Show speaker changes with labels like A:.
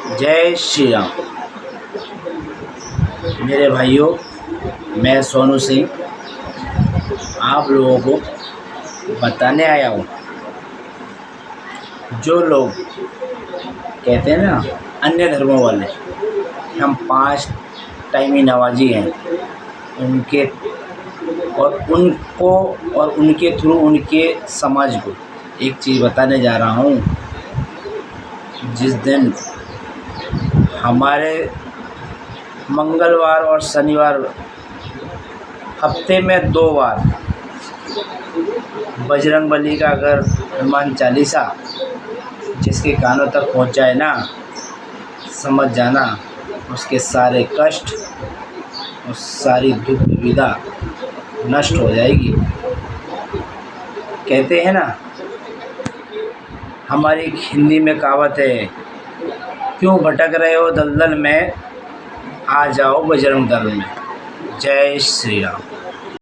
A: जय श्री राम। मेरे भाइयों, मैं सोनू सिंह आप लोगों को बताने आया हूँ। जो लोग कहते हैं ना अन्य धर्मों वाले, हम 5 टाइमी नमाजी हैं, उनके और उनके थ्रू उनके समाज को एक चीज़ बताने जा रहा हूँ। जिस दिन हमारे मंगलवार और शनिवार हफ्ते में 2 बार बजरंगबली का अगर हनुमान चालीसा जिसके कानों तक पहुँच जाए ना, समझ जाना उसके सारे कष्ट और सारी दुख दुविधा नष्ट हो जाएगी। कहते हैं ना, हमारी हिंदी में कहावत है, क्यों भटक रहे हो दलदल में, आ जाओ बजरंग दल में। जय श्री राम।